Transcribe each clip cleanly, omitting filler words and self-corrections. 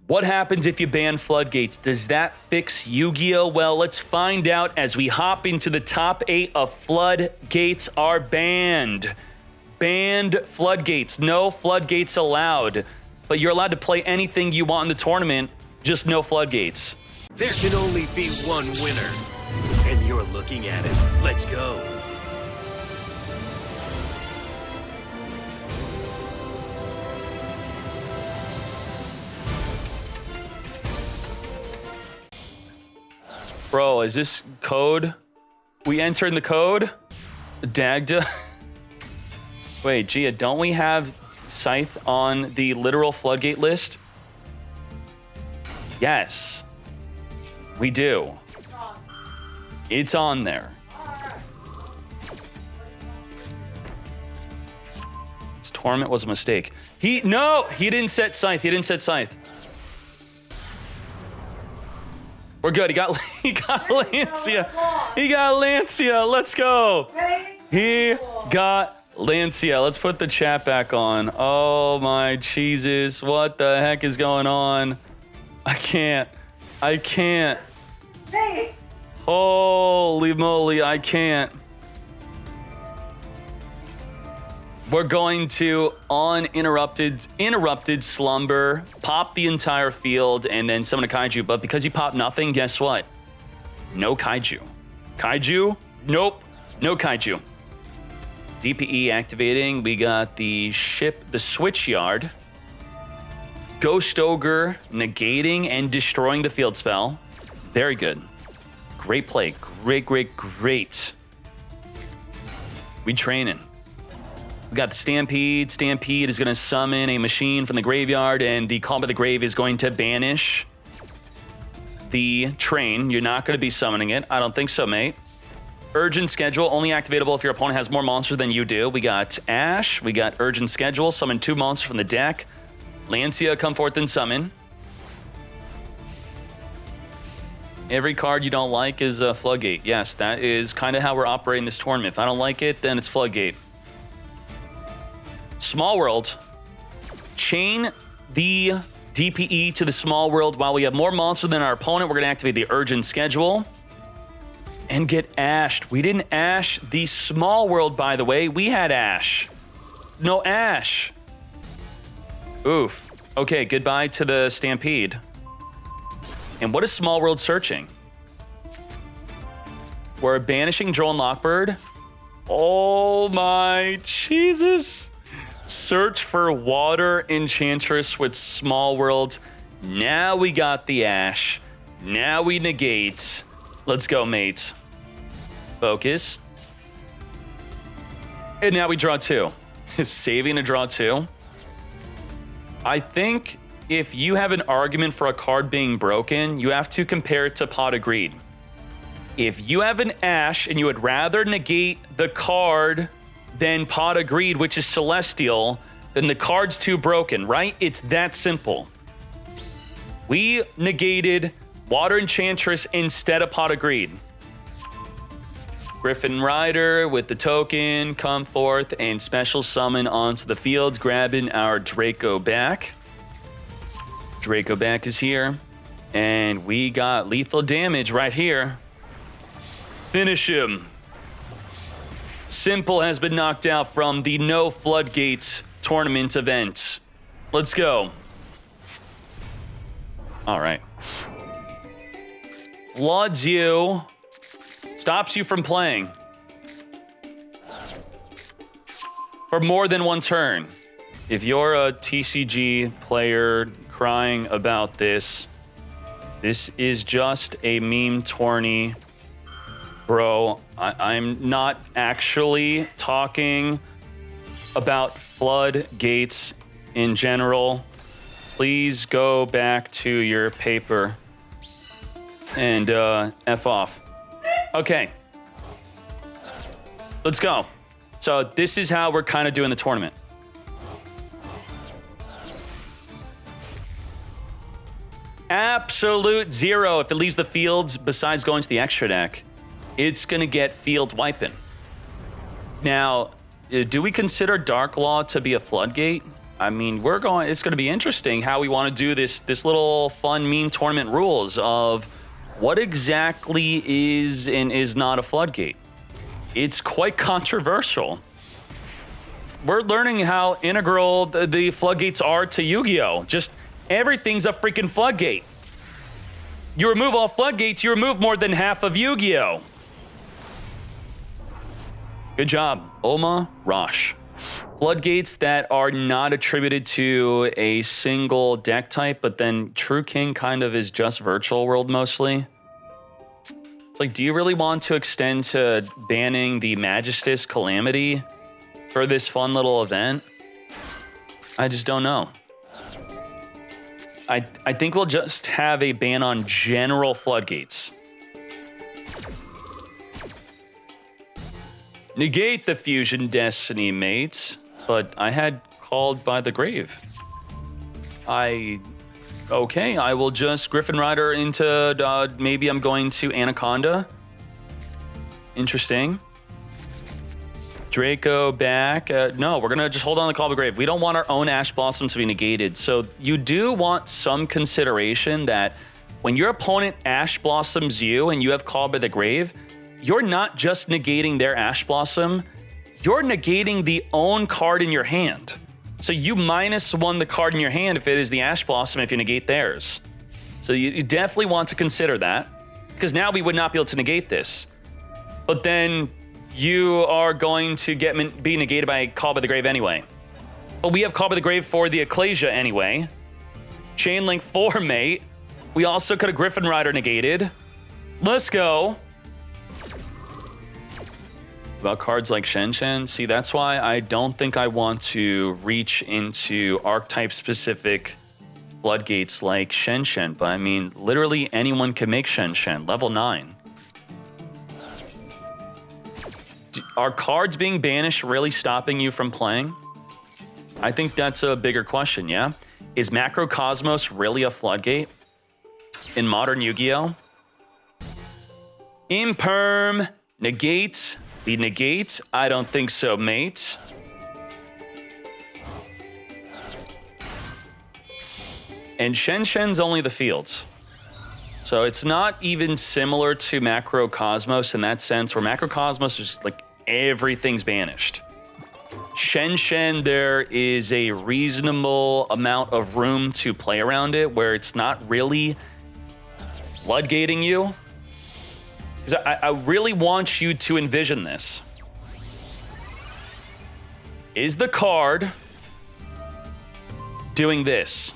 What happens if you ban Floodgates? Does that fix Yu-Gi-Oh? Well, let's find out as we hop into the top 8 of Floodgates are banned. Banned Floodgates. No Floodgates allowed. But you're allowed to play anything you want in the tournament, just no Floodgates. There can only be one winner, and you're looking at it. Let's go. Bro, is this code? We entered the code? Dagda? Wait, Gia, don't we have Scythe on the literal Floodgate list? Yes. We do. It's on there. This tournament was a mistake. No, he didn't set Scythe. He didn't set Scythe. We're good. He got Lancia. He got Lancia. Let's go. He got Lancia. Let's put the chat back on. Oh my Jesus. What the heck is going on? I can't. Face. Holy moly, I can't. We're going to uninterrupted slumber, pop the entire field, and then summon a kaiju. But because you pop nothing, guess what? No kaiju. Kaiju? Nope. No kaiju. DPE activating. We got the ship, the switch yard. Ghost Ogre negating and destroying the field spell. Very good. Great play. Great. We training. We got the Stampede. Stampede is going to summon a machine from the graveyard, and the Calm by the Grave is going to banish the train. You're not going to be summoning it. I don't think so, mate. Urgent Schedule, only activatable if your opponent has more monsters than you do. We got Ash. We got Urgent Schedule. Summon 2 monsters from the deck. Lancia, come forth and summon. Every card you don't like is a Floodgate. Yes, that is kind of how we're operating this tournament. If I don't like it, then it's Floodgate. Small World. Chain the DPE to the Small World. While we have more monsters than our opponent, we're going to activate the Urgent Schedule and get ashed. We didn't ash the Small World, by the way. We had Ash. No Ash. Oof. Okay, goodbye to the Stampede. And what is Small World searching? We're banishing Droll and Lockbird. Oh my Jesus. Search for Water Enchantress with Small World. Now we got the Ash. Now we negate. Let's go, mates. Focus. And now we draw 2. Saving to draw 2. I think if you have an argument for a card being broken, you have to compare it to Pot of Greed. If you have an Ash and you would rather negate the card than Pot of Greed, which is Celestial, then the card's too broken, right? It's that simple. We negated Water Enchantress instead of Pot of Greed. Griffin Rider with the token, come forth and special summon onto the fields, grabbing our Draco back. Draco back is here. And we got lethal damage right here. Finish him. Simple has been knocked out from the No Floodgates tournament event. Let's go. All right. Floods you. Stops you from playing. For more than one turn. If you're a TCG player crying about this, this is just a meme tourney. Bro, I'm not actually talking about Floodgates in general. Please go back to your paper and F off. Okay. Let's go. So this is how we're kind of doing the tournament. Absolute 0 if it leaves the fields besides going to the extra deck. It's going to get field wiping. Now, do we consider Dark Law to be a Floodgate? I mean, it's going to be interesting how we want to do this little fun meme tournament rules of what exactly is and is not a floodgate. It's quite controversial. We're learning how integral the floodgates are to Yu-Gi-Oh! Just everything's a freaking floodgate. You remove all floodgates, you remove more than half of Yu-Gi-Oh! Good job, Oma Rosh. Floodgates that are not attributed to a single deck type, but then True King kind of is just virtual world mostly. It's like, do you really want to extend to banning the Magistus Calamity for this fun little event? I just don't know. I think we'll just have a ban on general floodgates. Negate the Fusion Destiny, mates. But I had called by the grave. Okay, I will just Griffin Rider into, maybe I'm going to Anaconda. Interesting. Draco back. No, we're gonna just hold on to Call by the Grave. We don't want our own Ash Blossom to be negated. So you do want some consideration that when your opponent Ash Blossoms you and you have Call by the Grave, you're not just negating their Ash Blossom, you're negating the own card in your hand. So you -1 the card in your hand if it is the Ash Blossom if you negate theirs. So you definitely want to consider that, because now we would not be able to negate this. But then you are going to be negated by Call by the Grave anyway. But we have Call by the Grave for the Ecclesia anyway. Chain Link 4, mate. We also could have Griffin Rider negated. Let's go. About cards like Shen Shen. See, that's why I don't think I want to reach into archetype-specific floodgates like Shen Shen. But I mean, literally anyone can make Shen Shen, level 9. Are cards being banished really stopping you from playing? I think that's a bigger question, yeah? Is Macrocosmos really a floodgate in modern Yu-Gi-Oh? Imperm, negate. The negate? I don't think so, mate. And Shen Shen's only the fields. So it's not even similar to Macrocosmos in that sense, where Macrocosmos is just like everything's banished. Shen Shen, there is a reasonable amount of room to play around it where it's not really floodgating you. Because I really want you to envision this. Is the card doing this?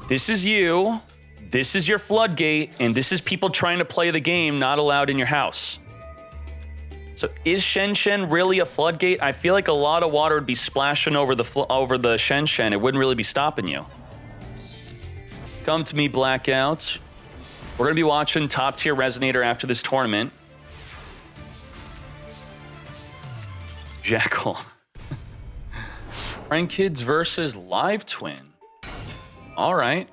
This is you, this is your floodgate, and this is people trying to play the game not allowed in your house. So is Shen Shen really a floodgate? I feel like a lot of water would be splashing over the Shen Shen. It wouldn't really be stopping you. Come to me, Blackouts. We're going to be watching Top Tier Resonator after this tournament. Jackal. Prank Kids versus Live Twin. All right.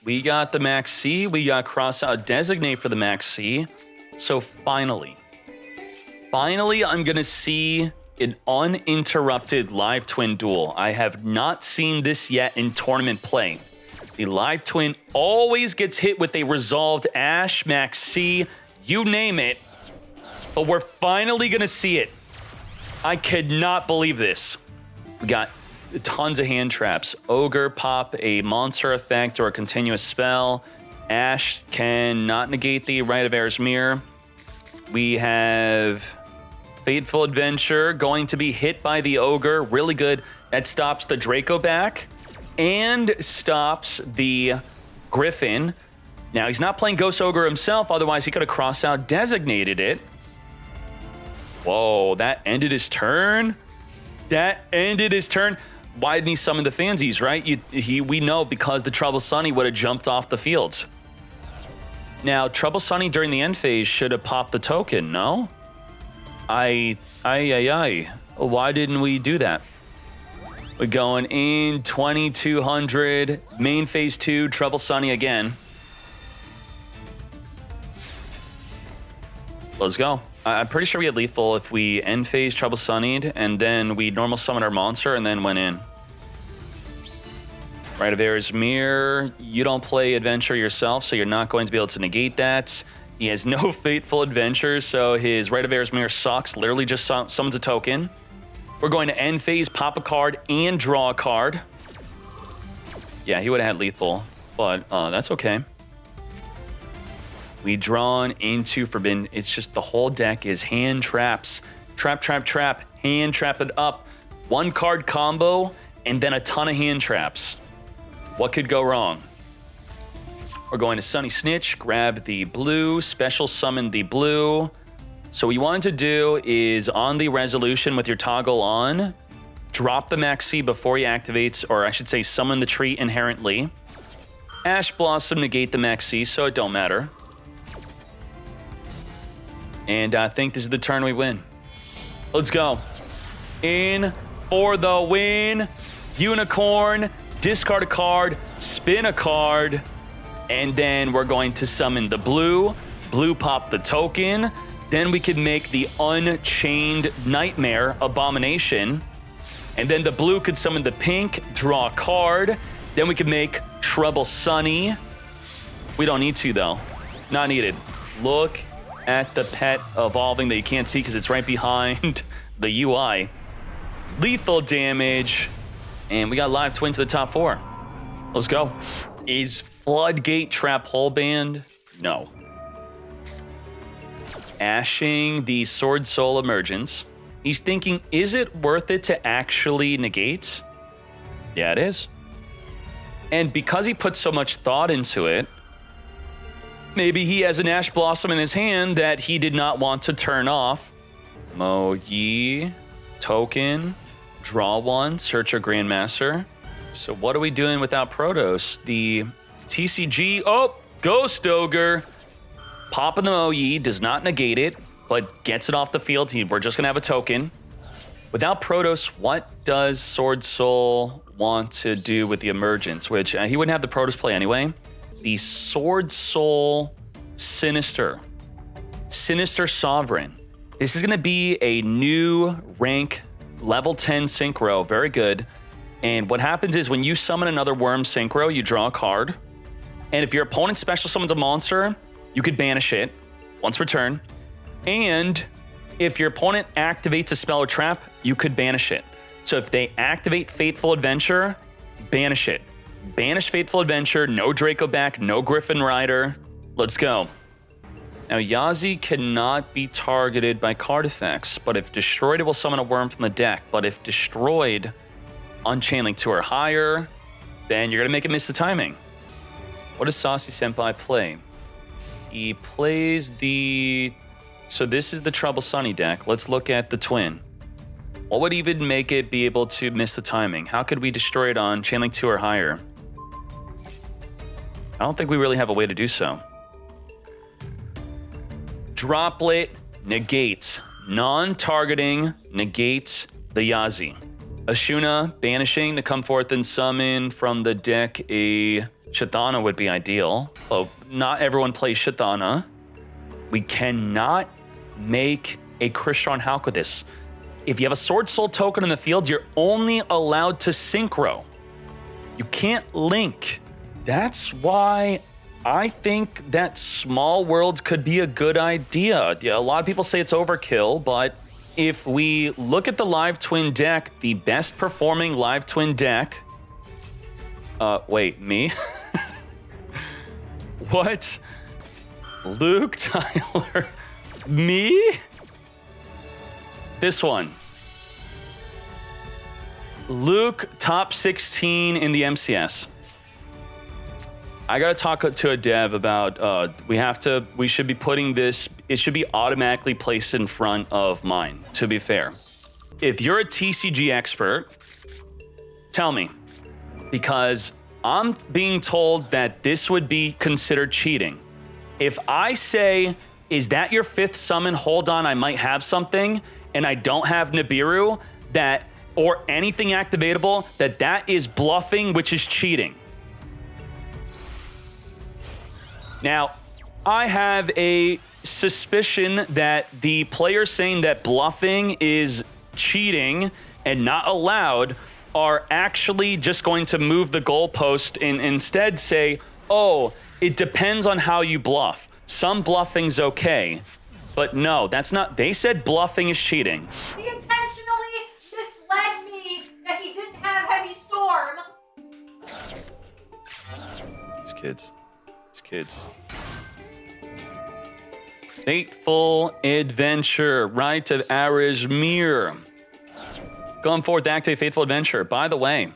We got the Max C. We got Crossout Designate for the Max C. So finally, I'm going to see an uninterrupted Live Twin duel. I have not seen this yet in tournament play. The Live Twin always gets hit with a resolved Ash, Max C, you name it. But we're finally going to see it. I cannot believe this. We got tons of hand traps. Ogre pop a monster effect or a continuous spell. Ash can not negate the Rite of Air's Mirror. We have Fateful Adventure going to be hit by the Ogre. Really good. That stops the Draco back and stops the Griffin. Now, he's not playing Ghost Ogre himself, otherwise he could have crossed out designated it. Whoa, that ended his turn? That ended his turn? Why didn't he summon the Fansies, right? We know because the Trouble Sunny would have jumped off the field. Now, Trouble Sunny during the end phase should have popped the token, no? Why didn't we do that? We're going in 2200, main phase 2, Trouble Sunny again. Let's go. I'm pretty sure we had lethal if we end phase Trouble Sunnied, and then we normal summon our monster and then went in. Rite of Air's Mirror. You don't play Adventure yourself, so you're not going to be able to negate that. He has no Fateful Adventure, so his Rite of Air's Mirror sucks. Literally just summons a token. We're going to end phase, pop a card, and draw a card. Yeah, he would have had lethal, but that's okay. We drawn into Forbidden. It's just the whole deck is hand traps. Trap, trap, trap. Hand trap it up. One card combo, and then a ton of hand traps. What could go wrong? We're going to Sunny Snitch, grab the blue, special summon the blue. So what you wanted to do is on the resolution with your toggle on, drop the Maxi before he activates, or I should say summon the tree inherently. Ash Blossom negate the Maxi, so it don't matter. And I think this is the turn we win. Let's go. In for the win. Unicorn, discard a card, spin a card, and then we're going to summon the blue. Blue pop the token. Then we could make the Unchained Nightmare Abomination. And then the blue could summon the pink, draw a card. Then we could make Trouble Sunny. We don't need to, though. Not needed. Look at the pet evolving that you can't see because it's right behind the UI. Lethal damage. And we got live twin to the top 4. Let's go. Is Floodgate Trap Hole banned? No. Ashing the Sword Soul Emergence. He's thinking, is it worth it to actually negate? Yeah, it is. And because he put so much thought into it, maybe he has an Ash Blossom in his hand that he did not want to turn off. Mo-Yi, token, draw one, search a Grandmaster. So what are we doing without Protos? The TCG, oh, Ghost Ogre. Popping the Mo-Yi does not negate it, but gets it off the field. We're just going to have a token. Without Protos, what does Sword Soul want to do with the Emergence? Which he wouldn't have the Protos play anyway. The Sword Soul Sinister. Sinister Sovereign. This is going to be a new rank level 10 synchro. Very good. And what happens is when you summon another worm synchro, you draw a card. And if your opponent special summons a monster, you could banish it once per turn. And if your opponent activates a spell or trap, you could banish it. So if they activate Fateful Adventure, banish it. Banish Fateful Adventure, no Draco back, no Griffin Rider. Let's go. Now, Yazi cannot be targeted by card effects, but if destroyed, it will summon a worm from the deck. But if destroyed on Chainlink 2 or higher, then you're going to make it miss the timing. What does Saucy Senpai play? He plays the... So this is the Trouble Sunny deck. Let's look at the twin. What would even make it be able to miss the timing? How could we destroy it on Chainlink 2 or higher? I don't think we really have a way to do so. Droplet negates. Non-targeting negates the Yazi. Ashuna banishing to come forth and summon from the deck a Shadana would be ideal. Oh, not everyone plays Shadana. We cannot make a Krishron Hulk with this. If you have a Sword Soul token in the field, you're only allowed to synchro. You can't link. That's why I think that Small Worlds could be a good idea. Yeah, a lot of people say it's overkill, but if we look at the Live Twin deck, the best performing Live Twin deck... wait, me? What? Luke, Tyler, me? This one. Luke, top 16 in the MCS. I gotta talk to a dev about, we should be putting this, it should be automatically placed in front of mine, to be fair. If you're a TCG expert, tell me, because I'm being told that this would be considered cheating. If I say, is that your 5th summon? Hold on, I might have something, and I don't have Nibiru, or anything activatable, that is bluffing, which is cheating. Now, I have a suspicion that the players saying that bluffing is cheating and not allowed are actually just going to move the goalpost and instead say, oh, it depends on how you bluff. Some bluffing's okay, but no, that's not. They said bluffing is cheating. He intentionally misled me that he didn't have heavy storm. These kids. Fateful Adventure, Rite of Arizmir. Going forward to activate Fateful Adventure. By the way,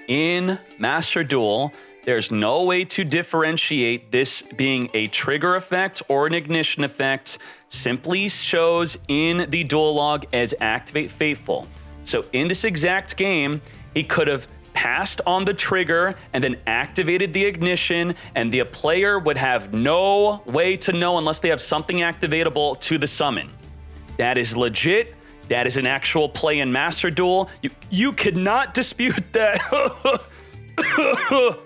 in Master Duel, there's no way to differentiate this being a trigger effect or an ignition effect. Simply shows in the duel log as activate Fateful. So in this exact game, he could have passed on the trigger and then activated the ignition, and the player would have no way to know unless they have something activatable to the summon. That is legit. That is an actual play in Master Duel. You could not dispute that.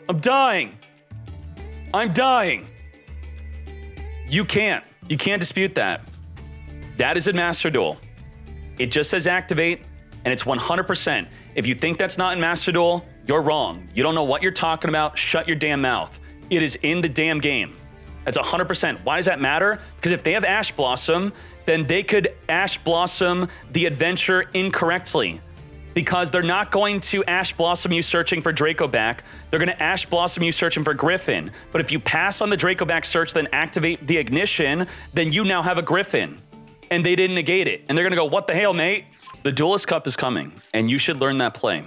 I'm dying. I'm dying. You can't dispute that. That is in Master Duel. It just says activate, and it's 100%. If you think that's not in Master Duel, you're wrong. You don't know what you're talking about. Shut your damn mouth. It is in the damn game. That's 100%. Why does that matter? Because if they have Ash Blossom, then they could Ash Blossom the adventure incorrectly. Because they're not going to Ash Blossom you searching for Dracoback. They're going to Ash Blossom you searching for Griffin. But if you pass on the Dracoback search, then activate the ignition, then you now have a Griffin. And they didn't negate it. And they're going to go, what the hell, mate? The Duelist Cup is coming, and you should learn that play.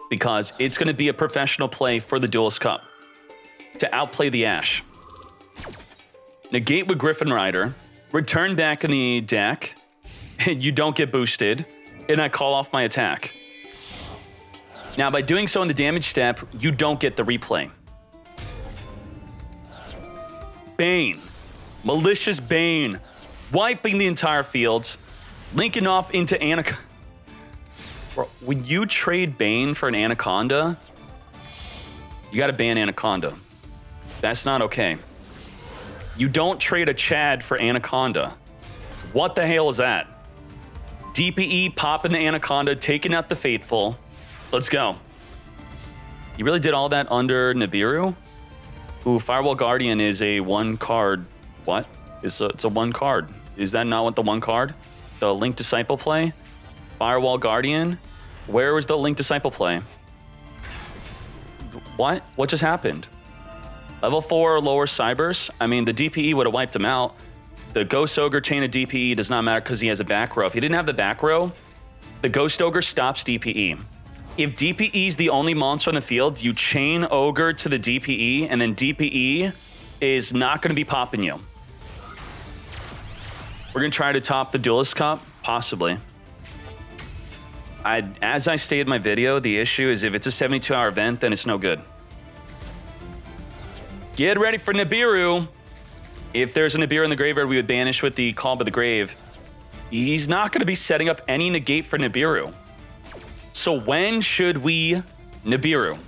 Because it's going to be a professional play for the Duelist Cup. To outplay the Ash. Negate with Griffin Rider. Return back in the deck. And you don't get boosted. And I call off my attack. Now, by doing so in the damage step, you don't get the replay. Bane. Malicious Bane. Wiping the entire field. Linking off into Anaconda. Bro, when you trade Bane for an Anaconda, you gotta ban Anaconda. That's not okay. You don't trade a Chad for Anaconda. What the hell is that? DPE popping the Anaconda, taking out the Fateful. Let's go. You really did all that under Nibiru? Ooh, Firewall Guardian is a one card. What? It's a one card. Is that not what the one card? The Link Disciple play? Firewall Guardian? Where was the Link Disciple play? What? What just happened? Level 4 or lower Cybers? I mean, the DPE would have wiped him out. The Ghost Ogre chain of DPE does not matter because he has a back row. If he didn't have the back row, the Ghost Ogre stops DPE. If DPE is the only monster on the field, you chain Ogre to the DPE, and then DPE is not going to be popping you. We're going to try to top the Duelist Cup? Possibly. As I stated in my video, the issue is if it's a 72-hour event, then it's no good. Get ready for Nibiru. If there's a Nibiru in the graveyard, we would banish with the Call by the Grave. He's not going to be setting up any negate for Nibiru. So when should we Nibiru?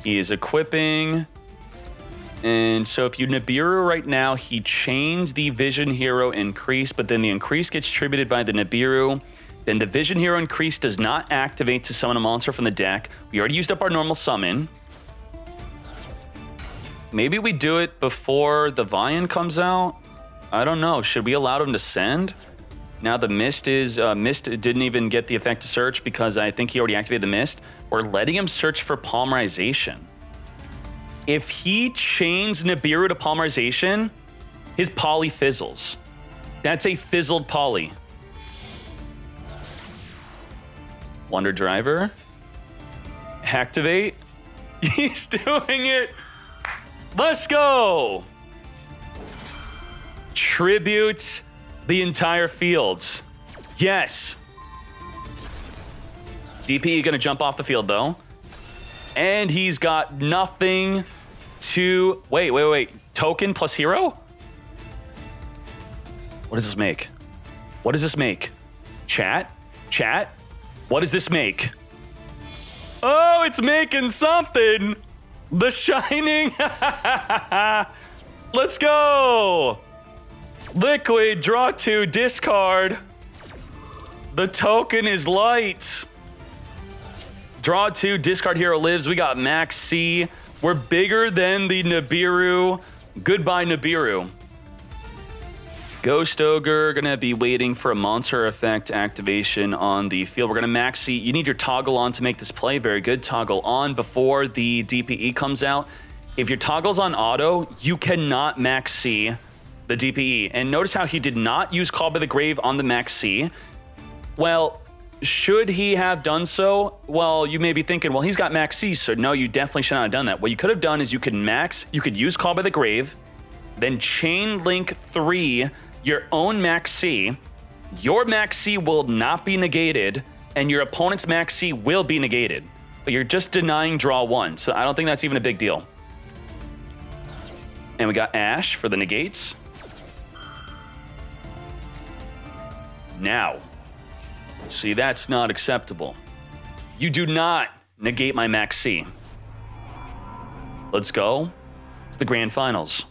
He is equipping. And so if you Nibiru right now, he chains the Vision Hero increase, but then the increase gets tributed by the Nibiru. Then the Vision Hero increase does not activate to summon a monster from the deck. We already used up our normal summon. Maybe we do it before the Vian comes out. I don't know. Should we allow him to send? Now the Mist is... Mist didn't even get the effect to search because I think he already activated the Mist. We're letting him search for Polymerization. If he chains Nibiru to Polymerization, his Poly fizzles. That's a fizzled Poly. Wonder Driver. Activate. He's doing it. Let's go. Tribute the entire field. Yes. DPE gonna jump off the field though. And he's got nothing to... Wait. Token plus hero? What does this make? What does this make? Chat? What does this make? Oh, it's making something. The Shining. Let's go. Liquid, draw 2, discard. The token is light. Draw 2, discard hero lives. We got Max C. We're bigger than the Nibiru. Goodbye, Nibiru. Ghost Ogre, gonna be waiting for a monster effect activation on the field. We're gonna max C. You need your toggle on to make this play. Very good. Toggle on before the DPE comes out. If your toggle's on auto, you cannot max C the DPE. And notice how he did not use Call by the Grave on the max C. Well, should he have done so? Well, you may be thinking, well, he's got max C, so no, you definitely should not have done that. What you could have done is you could use Call by the Grave, then chain link 3 your own max C. Your max C will not be negated, and your opponent's max C will be negated. But you're just denying draw 1, so I don't think that's even a big deal. And we got Ash for the negates. Now, see, that's not acceptable. You do not negate my max C. Let's go to the grand finals.